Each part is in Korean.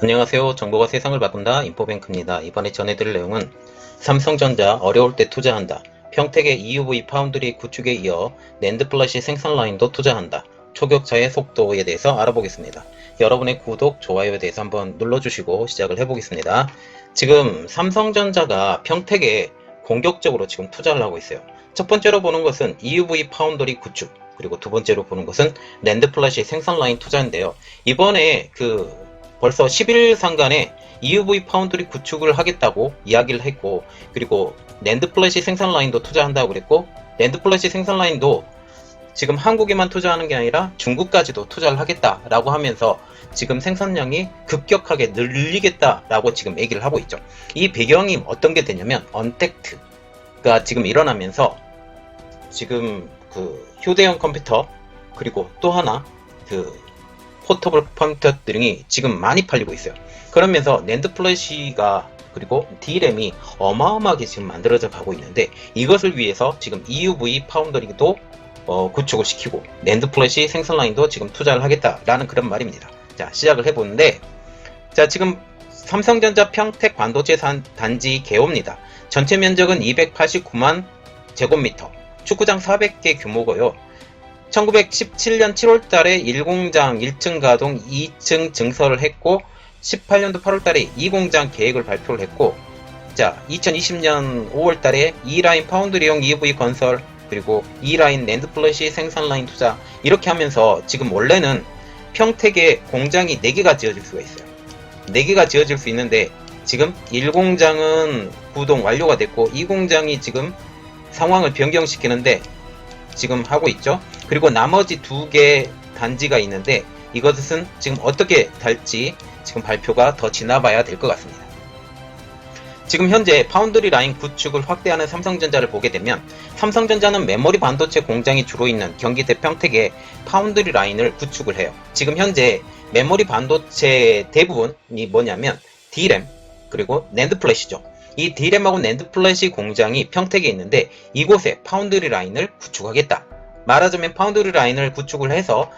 안녕하세요. 정보가 세상을 바꾼다 인포뱅크입니다. 이번에 전해드릴 내용은 삼성전자 어려울 때 투자한다. 평택의 EUV 파운드리 구축에 이어 낸드 플래시 생산 라인도 투자한다. 초격차의 속도에 대해서 알아보겠습니다. 여러분의 구독, 좋아요에 대해서 한번 눌러주시고 시작을 해보겠습니다. 지금 삼성전자가 평택에 공격적으로 지금 투자를 하고 있어요. 첫 번째로 보는 것은 EUV 파운드리 구축, 그리고 두 번째로 보는 것은 낸드 플래시 생산 라인 투자인데요. 이번에 벌써 10일 상간에 EUV 파운드리 구축을 하겠다고 이야기를 했고, 그리고 낸드 플래시 생산 라인도 투자한다고 그랬고, 낸드 플래시 생산 라인도 지금 한국에만 투자하는 게 아니라 중국까지도 투자를 하겠다라고 하면서 지금 생산량이 급격하게 늘리겠다라고 지금 얘기를 하고 있죠. 이 배경이 어떤 게 되냐면 언택트가 지금 일어나면서 지금 휴대용 컴퓨터, 그리고 또 하나 포터블 컴퓨터 등이 지금 많이 팔리고 있어요. 그러면서 낸드 플래시가 그리고 D램이 어마어마하게 지금 만들어져 가고 있는데, 이것을 위해서 지금 EUV 파운더리도 구축을 시키고 낸드 플래시 생산 라인도 지금 투자를 하겠다라는 그런 말입니다. 자, 시작을 해보는데, 자, 지금 삼성전자 평택 반도체 단지 개호입니다. 전체 면적은 289만 제곱미터, 축구장 400개 규모고요. 1917년 7월달에 1공장 1층 가동 2층 증설을 했고, 18년도 8월달에 2공장 계획을 발표를 했고, 자, 2020년 5월달에 2라인 파운드리용 EUV 건설, 그리고 2라인 낸드 플래시 생산 라인 투자, 이렇게 하면서 지금 원래는 평택에 공장이 4개가 지어질 수가 있어요. 4개가 지어질 수 있는데, 지금 1공장은 구동 완료가 됐고 2공장이 지금 상황을 변경시키는데 지금 하고 있죠. 그리고 나머지 2개 단지가 있는데, 이것은 지금 어떻게 될지 지금 발표가 더 지나봐야 될 것 같습니다. 지금 현재 파운드리 라인 구축을 확대하는 삼성전자를 보게 되면, 삼성전자는 메모리 반도체 공장이 주로 있는 경기 대평택에 파운드리 라인을 구축을 해요. 지금 현재 메모리 반도체 대부분이 뭐냐면 D램, 그리고 낸드 플래시죠. 이 D램하고 낸드 플래시 공장이 평택에 있는데, 이곳에 파운드리 라인을 구축하겠다. 말하자면 파운드리 라인을 구축을 해서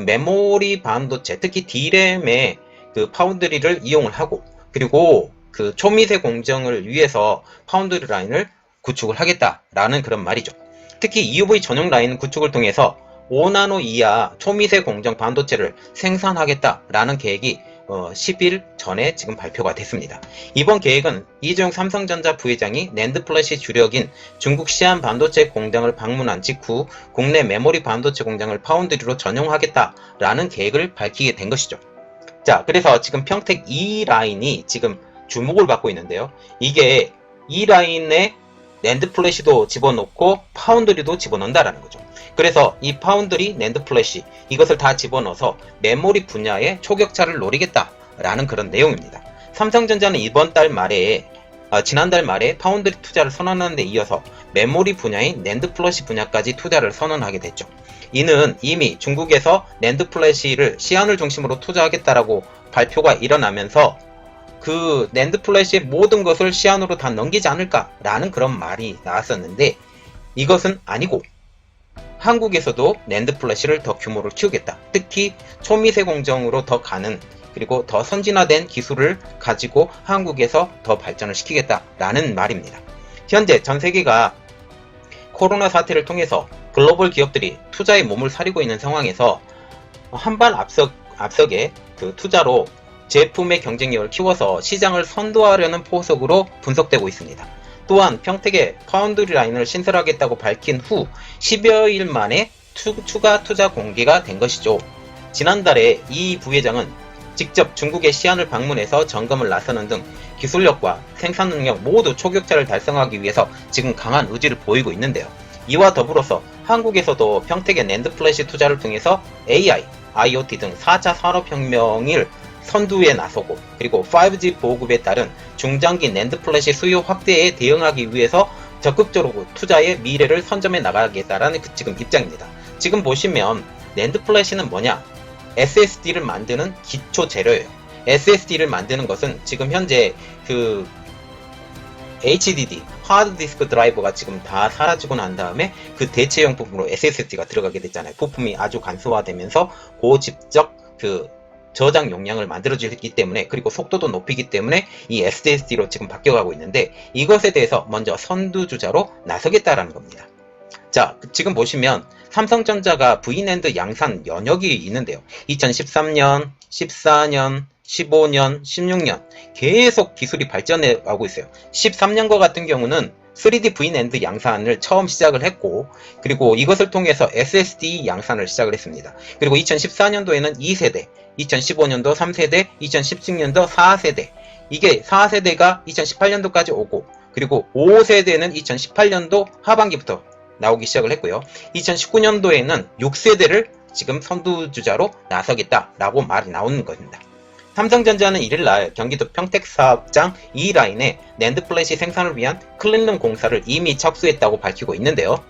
메모리 반도체, 특히 D램의 파운드리를 이용을 하고, 그리고 초미세 공정을 위해서 파운드리 라인을 구축을 하겠다라는 그런 말이죠. 특히 EUV 전용 라인 구축을 통해서 5나노 이하 초미세 공정 반도체를 생산하겠다라는 계획이 10일 전에 지금 발표가 됐습니다. 이번 계획은 이재용 삼성전자 부회장이 낸드 플래시 주력인 중국 시안 반도체 공장을 방문한 직후 국내 메모리 반도체 공장을 파운드리로 전용하겠다라는 계획을 밝히게 된 것이죠. 자, 그래서 지금 평택 2라인이 지금 주목을 받고 있는데요. 이게 2라인에 낸드 플래시도 집어넣고 파운드리도 집어넣는다라는 거죠. 그래서 이 파운드리, 낸드 플래시, 이것을 다 집어넣어서 메모리 분야의 초격차를 노리겠다라는 그런 내용입니다. 삼성전자는 지난달 말에 파운드리 투자를 선언하는 데 이어서 메모리 분야인 낸드 플래시 분야까지 투자를 선언하게 됐죠. 이는 이미 중국에서 낸드 플래시를 시안을 중심으로 투자하겠다라고 발표가 일어나면서 낸드 플래시의 모든 것을 시안으로 다 넘기지 않을까라는 그런 말이 나왔었는데, 이것은 아니고 한국에서도 낸드 플래시를 더 규모를 키우겠다. 특히 초미세 공정으로 더 가는, 그리고 더 선진화된 기술을 가지고 한국에서 더 발전을 시키겠다라는 말입니다. 현재 전 세계가 코로나 사태를 통해서 글로벌 기업들이 투자에 몸을 사리고 있는 상황에서 한 발 앞서게 투자로 제품의 경쟁력을 키워서 시장을 선도하려는 포석으로 분석되고 있습니다. 또한 평택에 파운드리 라인을 신설하겠다고 밝힌 후 10여일 만에 추가 투자 공개가 된 것이죠. 지난달에 이 부회장은 직접 중국의 시안을 방문해서 점검을 나서는 등 기술력과 생산 능력 모두 초격차를 달성하기 위해서 지금 강한 의지를 보이고 있는데요. 이와 더불어서 한국에서도 평택의 낸드 플래시 투자를 통해서 AI, IoT 등 4차 산업혁명을 선두에 나서고, 그리고 5G 보급에 따른 중장기 낸드 플래시 수요 확대에 대응하기 위해서 적극적으로 투자의 미래를 선점해 나가겠다라는 지금 입장입니다. 지금 보시면 낸드 플래시는 뭐냐? SSD를 만드는 기초 재료예요. SSD를 만드는 것은 지금 현재 HDD, 하드디스크 드라이버가 지금 다 사라지고 난 다음에 대체형 부품으로 SSD가 들어가게 됐잖아요. 부품이 아주 간소화되면서 고집적 저장 용량을 만들어주기 때문에, 그리고 속도도 높이기 때문에 이 SSD로 지금 바뀌어가고 있는데, 이것에 대해서 먼저 선두주자로 나서겠다라는 겁니다. 자, 지금 보시면 삼성전자가 V낸드 양산 연역이 있는데요. 2013년, 14년, 15년, 16년 계속 기술이 발전해 가고 있어요. 13년과 같은 경우는 3D V낸드 양산을 처음 시작을 했고, 그리고 이것을 통해서 SSD 양산을 시작을 했습니다. 그리고 2014년도에는 2세대, 2015년도 3세대, 2017년도 4세대, 이게 4세대가 2018년도까지 오고, 그리고 5세대는 2018년도 하반기부터 나오기 시작을 했고요. 2019년도에는 6세대를 지금 선두주자로 나서겠다라고 말이 나오는 겁니다. 삼성전자는 1일날 경기도 평택 사업장 2라인에 낸드 플래시 생산을 위한 클린룸 공사를 이미 착수했다고 밝히고 있는데요.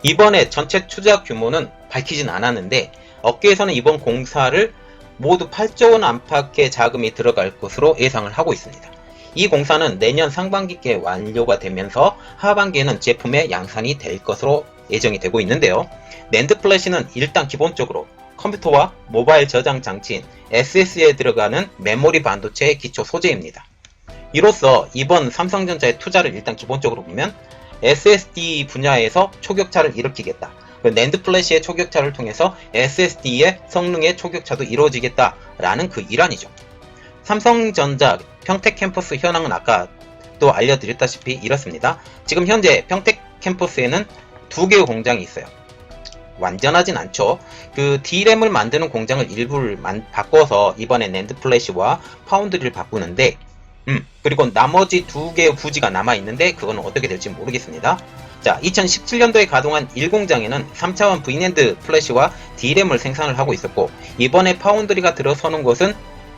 이번에 전체 투자 규모는 밝히진 않았는데, 업계에서는 이번 공사를 모두 8조 원 안팎의 자금이 들어갈 것으로 예상을 하고 있습니다. 이 공사는 내년 상반기께 완료가 되면서 하반기에는 제품의 양산이 될 것으로 예정이 되고 있는데요. 낸드 플래시는 일단 기본적으로 컴퓨터와 모바일 저장 장치인 SSD에 들어가는 메모리 반도체의 기초 소재입니다. 이로써 이번 삼성전자의 투자를 일단 기본적으로 보면 SSD 분야에서 초격차를 일으키겠다. 낸드 플래시의 초격차를 통해서 SSD의 성능의 초격차도 이루어지겠다라는 그 일환이죠. 삼성전자 평택 캠퍼스 현황은 아까 또 알려드렸다시피 이렇습니다. 지금 현재 평택 캠퍼스에는 2개의 공장이 있어요. 완전하진 않죠. 그 D램을 만드는 공장을 일부를 바꿔서 이번에 낸드 플래시와 파운드리를 바꾸는데, 그리고 나머지 2개의 부지가 남아있는데 그건 어떻게 될지 모르겠습니다. 자, 2017년도에 가동한 1공장에는 3차원 V낸드 플래시와 D램을 생산을 하고 있었고, 이번에 파운드리가 들어서는 곳은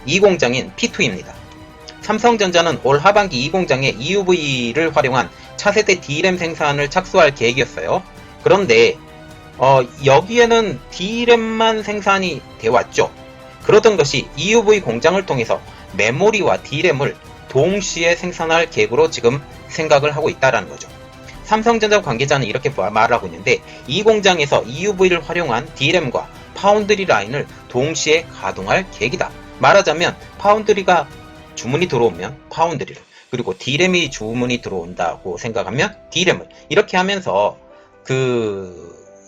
2공장인 P2입니다. 삼성전자는 올 하반기 2공장에 EUV를 활용한 차세대 D램 생산을 착수할 계획이었어요. 그런데 여기에는 D램만 생산이 되어왔죠. 그러던 것이 EUV 공장을 통해서 메모리와 D램을 동시에 생산할 계획으로 지금 생각을 하고 있다는 거죠. 삼성전자 관계자는 이렇게 말하고 있는데, 이 공장에서 EUV를 활용한 D램과 파운드리 라인을 동시에 가동할 계획이다. 말하자면 파운드리가 주문이 들어오면 파운드리를, 그리고 D램이 주문이 들어온다고 생각하면 D램을, 이렇게 하면서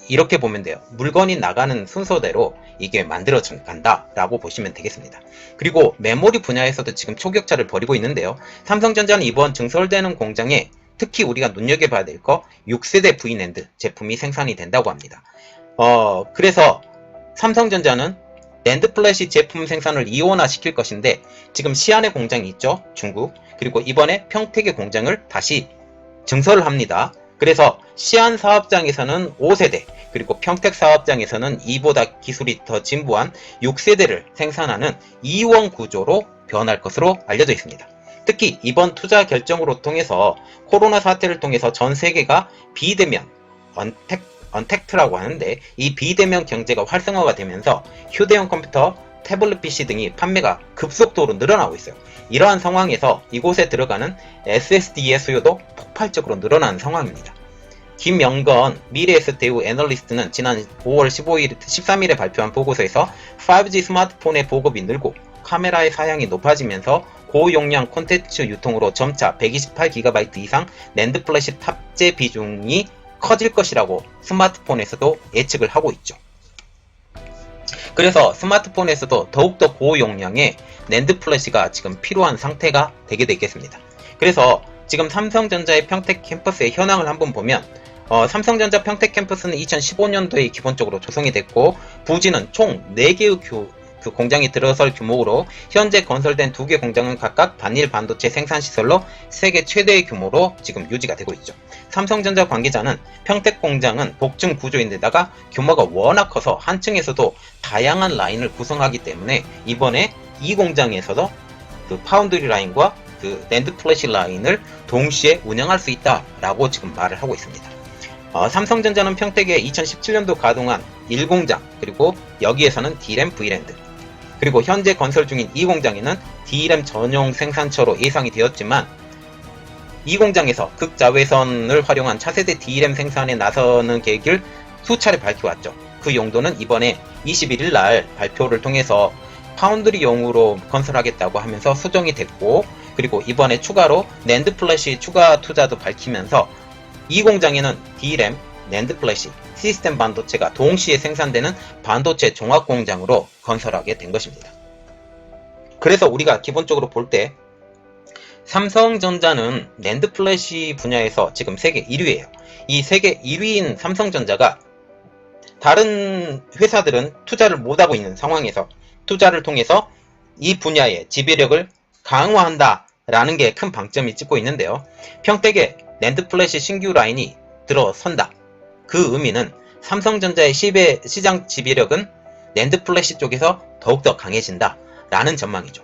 이렇게 보면 돼요. 물건이 나가는 순서대로 이게 만들어져 간다라고 보시면 되겠습니다. 그리고 메모리 분야에서도 지금 초격차를 벌이고 있는데요. 삼성전자는 이번 증설되는 공장에 특히 우리가 눈여겨봐야 될 거 6세대 V낸드 제품이 생산이 된다고 합니다. 그래서 삼성전자는 낸드 플래시 제품 생산을 이원화 시킬 것인데, 지금 시안의 공장이 있죠, 중국. 그리고 이번에 평택의 공장을 다시 증설을 합니다. 그래서 시안 사업장에서는 5세대, 그리고 평택 사업장에서는 이보다 기술이 더 진보한 6세대를 생산하는 이원 구조로 변할 것으로 알려져 있습니다. 특히 이번 투자 결정으로 통해서 코로나 사태를 통해서 전 세계가 비대면, 언택트라고 하는데, 이 비대면 경제가 활성화가 되면서 휴대용 컴퓨터, 태블릿 PC 등이 판매가 급속도로 늘어나고 있어요. 이러한 상황에서 이곳에 들어가는 SSD의 수요도 폭발적으로 늘어나는 상황입니다. 김영건 미래에셋대우 애널리스트는 지난 5월 13일에 발표한 보고서에서 5G 스마트폰의 보급이 늘고 카메라의 사양이 높아지면서 고용량 콘텐츠 유통으로 점차 128GB 이상 낸드 플래시 탑재 비중이 커질 것이라고 스마트폰에서도 예측을 하고 있죠. 그래서 스마트폰에서도 더욱더 고용량의 낸드 플래시가 지금 필요한 상태가 되게 되겠습니다. 그래서 지금 삼성전자의 평택 캠퍼스의 현황을 한번 보면, 삼성전자 평택 캠퍼스는 2015년도에 기본적으로 조성이 됐고, 부지는 총 4개의 공장이 들어설 규모로 현재 건설된 2개 공장은 각각 단일 반도체 생산 시설로 세계 최대의 규모로 지금 유지가 되고 있죠. 삼성전자 관계자는 평택 공장은 복층 구조인데다가 규모가 워낙 커서 한 층에서도 다양한 라인을 구성하기 때문에 이번에 이 공장에서도 그 파운드리 라인과 그 낸드 플래시 라인을 동시에 운영할 수 있다라고 지금 말을 하고 있습니다. 삼성전자는 평택에 2017년도 가동한 1공장, 그리고 여기에서는 D램, V랜드, 그리고 현재 건설 중인 이 공장에는 D램 전용 생산처로 예상이 되었지만, 이 공장에서 극자외선을 활용한 차세대 D램 생산에 나서는 계획을 수차례 밝혀왔죠. 그 용도는 이번에 21일 날 발표를 통해서 파운드리용으로 건설하겠다고 하면서 수정이 됐고, 그리고 이번에 추가로 낸드 플래시 추가 투자도 밝히면서 이 공장에는 D램, 낸드 플래시, 시스템 반도체가 동시에 생산되는 반도체 종합 공장으로 건설하게 된 것입니다. 그래서 우리가 기본적으로 볼 때 삼성전자는 낸드 플래시 분야에서 지금 세계 1위예요. 이 세계 1위인 삼성전자가 다른 회사들은 투자를 못하고 있는 상황에서 투자를 통해서 이 분야의 지배력을 강화한다 라는 게 큰 방점이 찍고 있는데요. 평택에 낸드 플래시 신규 라인이 들어선다. 그 의미는 삼성전자의 시장 지배력은 낸드 플래시 쪽에서 더욱더 강해진다 라는 전망이죠.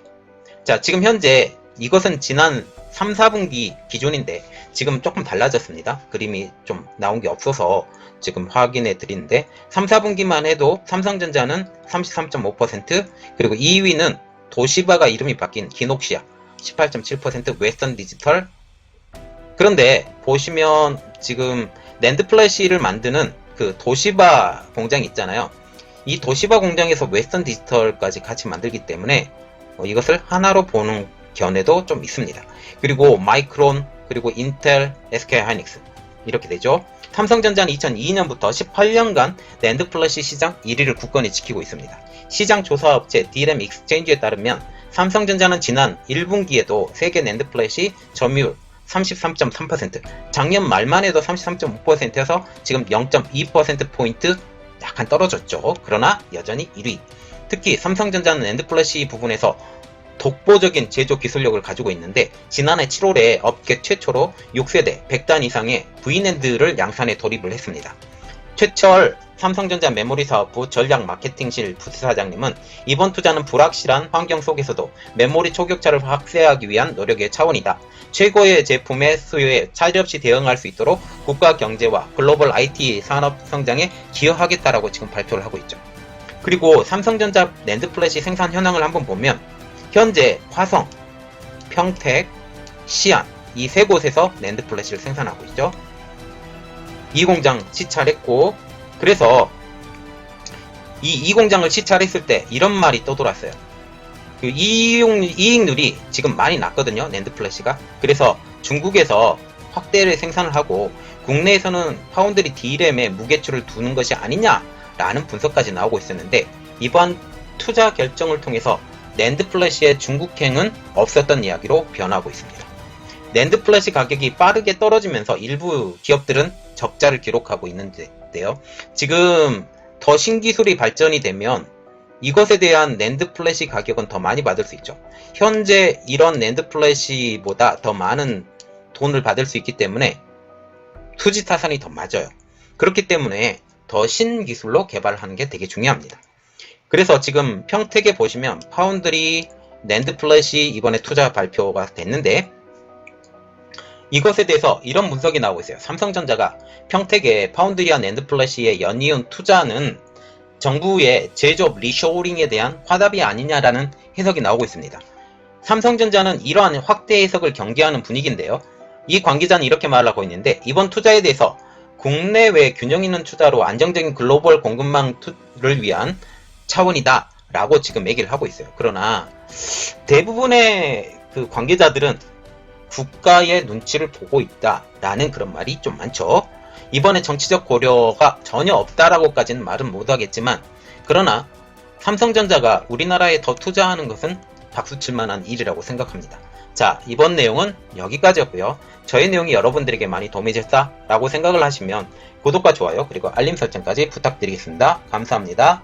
자, 지금 현재 이것은 지난 3, 4분기 기준인데 지금 조금 달라졌습니다. 그림이 좀 나온 게 없어서 지금 확인해 드리는데 3, 4분기만 해도 삼성전자는 33.5%, 그리고 2위는 도시바가 이름이 바뀐 기녹시아 18.7%, 웨스턴 디지털. 그런데 보시면 지금 낸드 플래시를 만드는 그 도시바 공장이 있잖아요. 이 도시바 공장에서 웨스턴 디지털까지 같이 만들기 때문에 이것을 하나로 보는 견해도 좀 있습니다. 그리고 마이크론, 그리고 인텔, SK 하이닉스 이렇게 되죠. 삼성전자는 2002년부터 18년간 낸드 플래시 시장 1위를 굳건히 지키고 있습니다. 시장 조사업체 D램 익스체인지에 따르면 삼성전자는 지난 1분기에도 세계 낸드 플래시 점유율 33.3%, 작년 말만 해도 33.5%여서 지금 0.2%포인트 약간 떨어졌죠. 그러나 여전히 1위. 특히 삼성전자는 낸드 플래시 부분에서 독보적인 제조 기술력을 가지고 있는데 지난해 7월에 업계 최초로 6세대 100단 이상의 V낸드를 양산에 돌입을 했습니다. 최철 삼성전자 메모리사업부 전략마케팅실 부사장님은 이번 투자는 불확실한 환경 속에서도 메모리 초격차를 확대하기 위한 노력의 차원이다. 최고의 제품의 수요에 차질없이 대응할 수 있도록 국가 경제와 글로벌 IT 산업 성장에 기여하겠다라고 지금 발표를 하고 있죠. 그리고 삼성전자 낸드 플래시 생산 현황을 한번 보면 현재 화성, 평택, 시안 이 세 곳에서 낸드 플래시를 생산하고 있죠. 이 공장 시찰했고, 그래서 이 공장을 시찰했을 때 이런 말이 떠돌았어요. 그 이익률이 지금 많이 낮거든요, 낸드 플래시가. 그래서 중국에서 확대를 생산을 하고 국내에서는 파운드리 D램에 무게추를 두는 것이 아니냐라는 분석까지 나오고 있었는데 이번 투자 결정을 통해서 낸드 플래시의 중국행은 없었던 이야기로 변하고 있습니다. 낸드 플래시 가격이 빠르게 떨어지면서 일부 기업들은 적자를 기록하고 있는데요. 지금 더 신기술이 발전이 되면 이것에 대한 낸드 플래시 가격은 더 많이 받을 수 있죠. 현재 이런 낸드 플래시보다 더 많은 돈을 받을 수 있기 때문에 투지 타산이 더 맞아요. 그렇기 때문에 더 신기술로 개발하는 게 되게 중요합니다. 그래서 지금 평택에 보시면 파운드리, 낸드 플래시 이번에 투자 발표가 됐는데 이것에 대해서 이런 분석이 나오고 있어요. 삼성전자가 평택에 파운드리와 낸드 플래시의 연이은 투자는 정부의 제조업 리쇼링에 대한 화답이 아니냐라는 해석이 나오고 있습니다. 삼성전자는 이러한 확대 해석을 경계하는 분위기인데요. 이 관계자는 이렇게 말하고 있는데 이번 투자에 대해서 국내외 균형 있는 투자로 안정적인 글로벌 공급망을 위한 차원이다 라고 지금 얘기를 하고 있어요. 그러나 대부분의 그 관계자들은 국가의 눈치를 보고 있다 라는 그런 말이 좀 많죠. 이번에 정치적 고려가 전혀 없다라고까지는 말은 못하겠지만 그러나 삼성전자가 우리나라에 더 투자하는 것은 박수칠만한 일이라고 생각합니다. 자, 이번 내용은 여기까지였고요. 저의 내용이 여러분들에게 많이 도움이 됐다라고 생각을 하시면 구독과 좋아요 그리고 알림 설정까지 부탁드리겠습니다. 감사합니다.